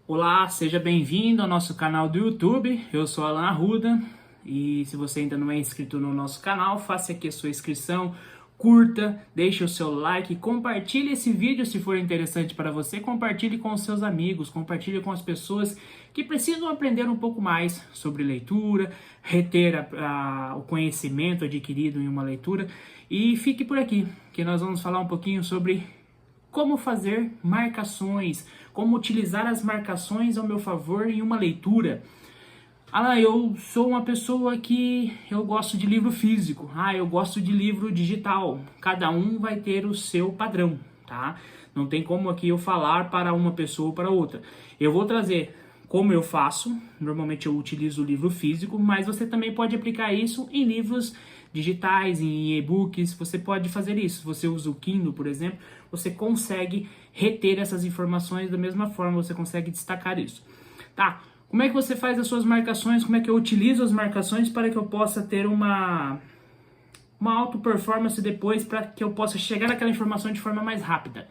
Olá, seja bem-vindo ao nosso canal do YouTube. Eu sou Alan Arruda e se você ainda não é inscrito no nosso canal, faça aqui a sua inscrição, curta, deixe o seu like, compartilhe esse vídeo se for interessante para você, compartilhe com os seus amigos, compartilhe com as pessoas que precisam aprender um pouco mais sobre leitura, reter o conhecimento adquirido em uma leitura e fique por aqui, que nós vamos falar um pouquinho sobre como fazer marcações, como utilizar as marcações ao meu favor em uma leitura. Eu sou uma pessoa que eu gosto de livro físico. Eu gosto de livro digital. Cada um vai ter o seu padrão, tá? Não tem como aqui eu falar para uma pessoa ou para outra. Eu vou trazer como eu faço. Normalmente eu utilizo o livro físico, mas você também pode aplicar isso em livros digitais, em e-books. Você pode fazer isso. Você usa o Kindle, por exemplo, você consegue reter essas informações da mesma forma, você consegue destacar isso. Tá? Como é que você faz as suas marcações? Como é que eu utilizo as marcações para que eu possa ter uma auto performance depois, para que eu possa chegar naquela informação de forma mais rápida?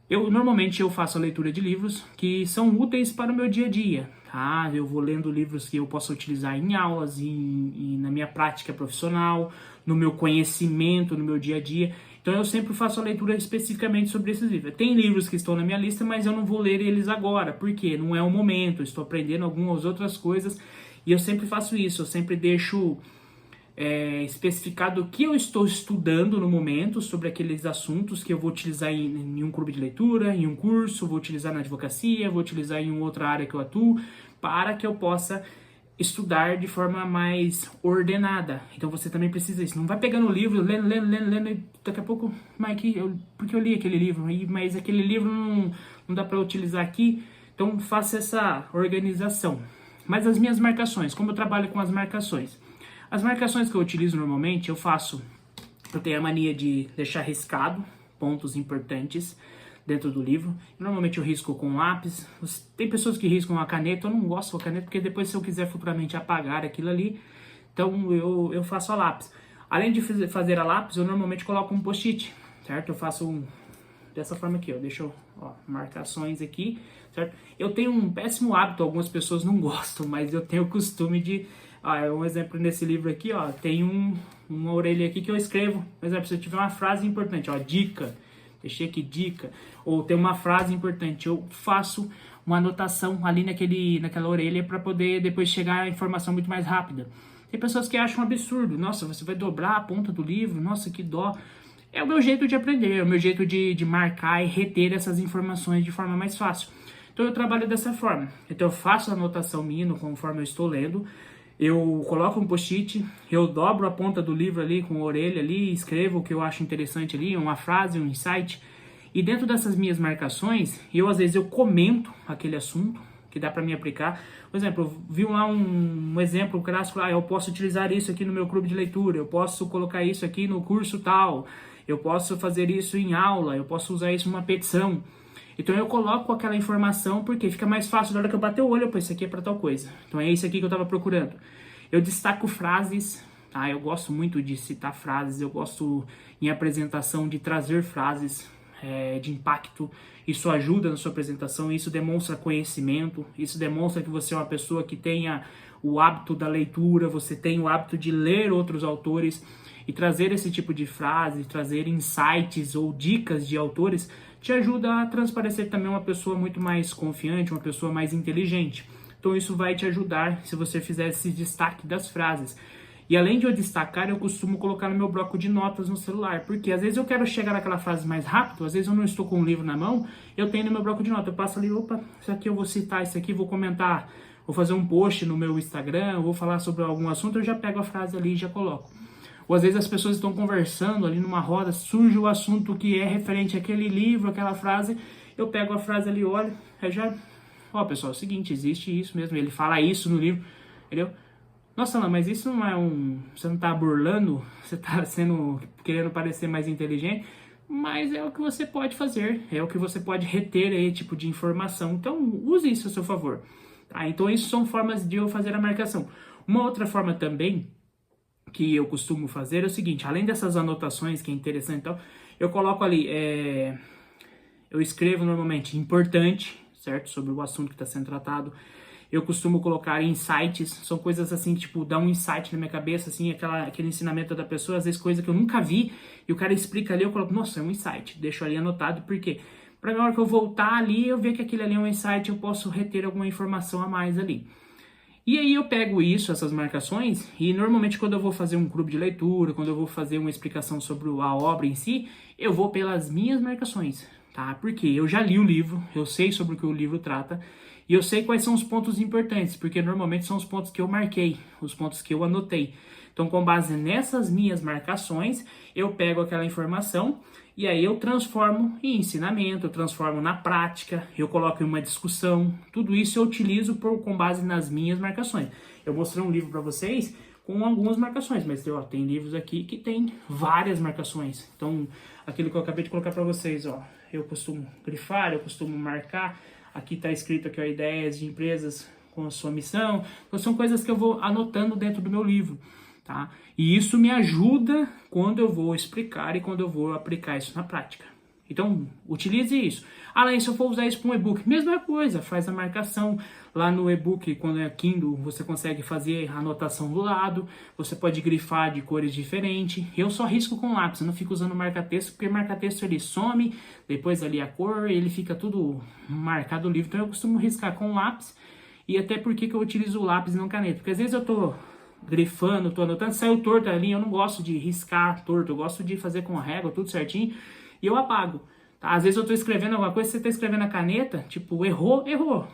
Normalmente eu faço a leitura de livros que são úteis para o meu dia a dia, tá? Eu vou lendo livros que eu possa utilizar em aulas, e na minha prática profissional, no meu conhecimento, no meu dia a dia. Então eu sempre faço a leitura especificamente sobre esses livros. Tem livros que estão na minha lista, mas eu não vou ler eles agora, porque não é o momento, eu estou aprendendo algumas outras coisas e eu sempre faço isso, eu sempre deixo especificado o que eu estou estudando no momento sobre aqueles assuntos que eu vou utilizar em um clube de leitura, em um curso, vou utilizar na advocacia, vou utilizar em outra área que eu atuo, para que eu possa estudar de forma mais ordenada. Então você também precisa disso. Não vai pegando o livro, lendo, e daqui a pouco, porque eu li aquele livro, mas aquele livro não dá para utilizar aqui, então faça essa organização. Mas as minhas marcações, como eu trabalho com as marcações? As marcações que eu utilizo normalmente, eu tenho a mania de deixar riscado pontos importantes dentro do livro. Normalmente eu risco com lápis. Tem pessoas que riscam a caneta, eu não gosto da caneta, porque depois se eu quiser futuramente apagar aquilo ali, então eu faço a lápis. Além de fazer a lápis, eu normalmente coloco um post-it, certo? Eu faço dessa forma aqui, ó, deixo marcações aqui, certo? Eu tenho um péssimo hábito, algumas pessoas não gostam, mas eu tenho o costume de... um exemplo nesse livro aqui, ó, tem uma orelha aqui que eu escrevo. Por exemplo, se eu tiver uma frase importante, ó, dica, deixei aqui dica, ou tem uma frase importante, eu faço uma anotação ali naquela orelha para poder depois chegar a informação muito mais rápida. Tem pessoas que acham um absurdo, nossa, você vai dobrar a ponta do livro, nossa, que dó. É o meu jeito de aprender, é o meu jeito de marcar e reter essas informações de forma mais fácil. Então eu trabalho dessa forma. Então eu faço a anotação minha conforme eu estou lendo, eu coloco um post-it, eu dobro a ponta do livro ali com a orelha ali, escrevo o que eu acho interessante ali, uma frase, um insight. E dentro dessas minhas marcações, às vezes eu comento aquele assunto que dá para me aplicar. Por exemplo, eu vi lá um exemplo clássico, eu posso utilizar isso aqui no meu clube de leitura, eu posso colocar isso aqui no curso tal, eu posso fazer isso em aula, eu posso usar isso numa petição. Então eu coloco aquela informação porque fica mais fácil na hora que eu bater o olho, isso aqui é para tal coisa. Então é isso aqui que eu estava procurando. Eu destaco frases, tá? Eu gosto muito de citar frases, eu gosto em apresentação de trazer frases de impacto. Isso ajuda na sua apresentação, isso demonstra conhecimento, isso demonstra que você é uma pessoa que tenha o hábito da leitura, você tem o hábito de ler outros autores, e trazer esse tipo de frase, trazer insights ou dicas de autores te ajuda a transparecer também uma pessoa muito mais confiante, uma pessoa mais inteligente. Então isso vai te ajudar se você fizer esse destaque das frases. E além de eu destacar, eu costumo colocar no meu bloco de notas no celular, porque às vezes eu quero chegar naquela frase mais rápido, às vezes eu não estou com um livro na mão, eu tenho no meu bloco de notas, eu passo ali, opa, isso aqui eu vou citar, isso aqui eu vou comentar, vou fazer um post no meu Instagram, vou falar sobre algum assunto, eu já pego a frase ali e já coloco. Ou às vezes as pessoas estão conversando ali numa roda, surge o assunto que é referente àquele livro, aquela frase, eu pego a frase ali, olho, aí já... pessoal, é o seguinte, existe isso mesmo, ele fala isso no livro, entendeu? Nossa, não, mas isso não é você não tá burlando, você tá querendo parecer mais inteligente, mas é o que você pode fazer, é o que você pode reter aí, tipo de informação, então use isso a seu favor, tá? Então isso são formas de eu fazer a marcação. Uma outra forma também que eu costumo fazer é o seguinte, além dessas anotações que é interessante, então, eu coloco ali, eu escrevo normalmente importante, certo? Sobre o assunto que está sendo tratado. Eu costumo colocar insights, são coisas assim, tipo, dá um insight na minha cabeça, assim, aquele ensinamento da pessoa, às vezes coisa que eu nunca vi, e o cara explica ali, eu coloco, nossa, é um insight, deixo ali anotado, por quê? Pra na hora que eu voltar ali, eu ver que aquele ali é um insight, eu posso reter alguma informação a mais ali. E aí eu pego isso, essas marcações, e normalmente quando eu vou fazer um clube de leitura, quando eu vou fazer uma explicação sobre a obra em si, eu vou pelas minhas marcações, tá? Porque eu já li o livro, eu sei sobre o que o livro trata, e eu sei quais são os pontos importantes, porque normalmente são os pontos que eu marquei, os pontos que eu anotei. Então, com base nessas minhas marcações, eu pego aquela informação e aí eu transformo em ensinamento, eu transformo na prática, eu coloco em uma discussão. Tudo isso eu utilizo com base nas minhas marcações. Eu mostrei um livro para vocês com algumas marcações, mas ó, tem livros aqui que tem várias marcações. Então, aquilo que eu acabei de colocar para vocês, ó, eu costumo grifar, eu costumo marcar. Aqui está escrito aqui, ó, ideias de empresas com a sua missão. Então, são coisas que eu vou anotando dentro do meu livro, tá? E isso me ajuda quando eu vou explicar e quando eu vou aplicar isso na prática. Então, utilize isso. Além, se eu for usar isso para um e-book, mesma coisa, faz a marcação. Lá no e-book, quando é Kindle, você consegue fazer a anotação do lado, você pode grifar de cores diferentes. Eu só risco com lápis, eu não fico usando marca-texto, porque marca-texto ele some, depois ali a cor, ele fica tudo marcado no livro. Então eu costumo riscar com lápis, e até porque que eu utilizo o lápis e não caneta, porque às vezes eu tô grifando, tô anotando, saiu torto ali, eu não gosto de riscar torto, eu gosto de fazer com régua, tudo certinho, e eu apago. Tá? Às vezes eu tô escrevendo alguma coisa, você tá escrevendo a caneta, tipo, errou.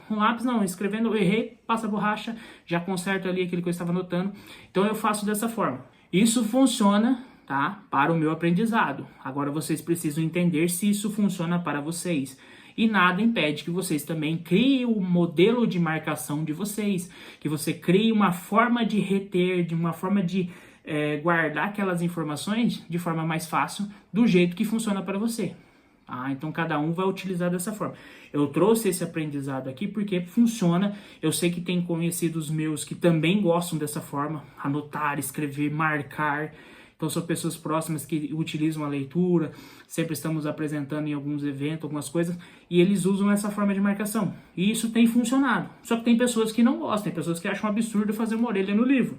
Um lápis não, escrevendo, eu errei, passa a borracha, já conserto ali aquilo que eu estava anotando. Então eu faço dessa forma. Isso funciona, tá? Para o meu aprendizado. Agora vocês precisam entender se isso funciona para vocês. E nada impede que vocês também criem o modelo de marcação de vocês, que você crie uma forma de reter, de uma forma de guardar aquelas informações de forma mais fácil, do jeito que funciona para você. Então cada um vai utilizar dessa forma. Eu trouxe esse aprendizado aqui porque funciona. Eu sei que tem conhecidos meus que também gostam dessa forma, anotar, escrever, marcar. Então são pessoas próximas que utilizam a leitura, sempre estamos apresentando em alguns eventos, algumas coisas, e eles usam essa forma de marcação. E isso tem funcionado. Só que tem pessoas que não gostam, tem pessoas que acham absurdo fazer uma orelha no livro.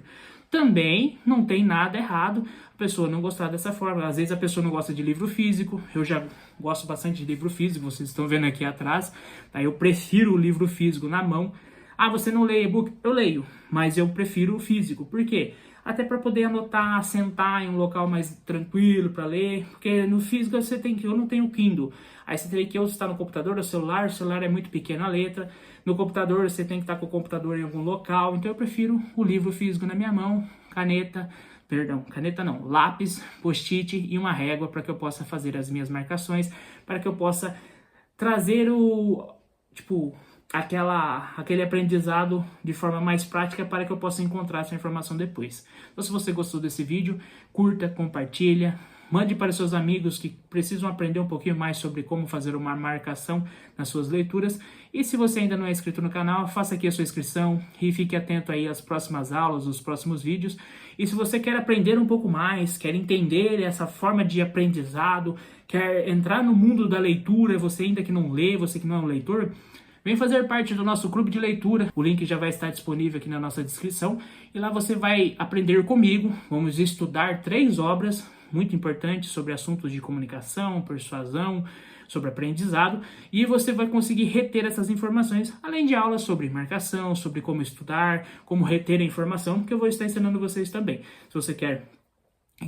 Também não tem nada errado a pessoa não gostar dessa forma. Às vezes a pessoa não gosta de livro físico, eu já gosto bastante de livro físico, vocês estão vendo aqui atrás, tá? Eu prefiro o livro físico na mão. Você não lê e-book? Eu leio, mas eu prefiro o físico. Por quê? Até para poder anotar, sentar em um local mais tranquilo para ler, porque no físico você tem que, eu não tenho Kindle, aí você tem que ou estar no computador ou o celular é muito pequena a letra, no computador você tem que estar com o computador em algum local, então eu prefiro o livro físico na minha mão, lápis, post-it e uma régua para que eu possa fazer as minhas marcações, para que eu possa trazer aquele aprendizado de forma mais prática para que eu possa encontrar essa informação depois. Então, se você gostou desse vídeo, curta, compartilha, mande para seus amigos que precisam aprender um pouquinho mais sobre como fazer uma marcação nas suas leituras. E se você ainda não é inscrito no canal, faça aqui a sua inscrição e fique atento aí às próximas aulas, os próximos vídeos. E se você quer aprender um pouco mais, quer entender essa forma de aprendizado, quer entrar no mundo da leitura, você ainda que não lê, você que não é um leitor, vem fazer parte do nosso clube de leitura. O link já vai estar disponível aqui na nossa descrição. E lá você vai aprender comigo. Vamos estudar 3 obras muito importantes sobre assuntos de comunicação, persuasão, sobre aprendizado. E você vai conseguir reter essas informações, além de aulas sobre marcação, sobre como estudar, como reter a informação, que eu vou estar ensinando vocês também. Se você quer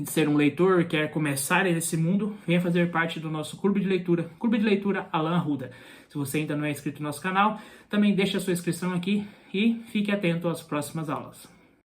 ser um leitor, quer começar nesse mundo, venha fazer parte do nosso Clube de Leitura Alan Arruda. Se você ainda não é inscrito no nosso canal, também deixe a sua inscrição aqui e fique atento às próximas aulas.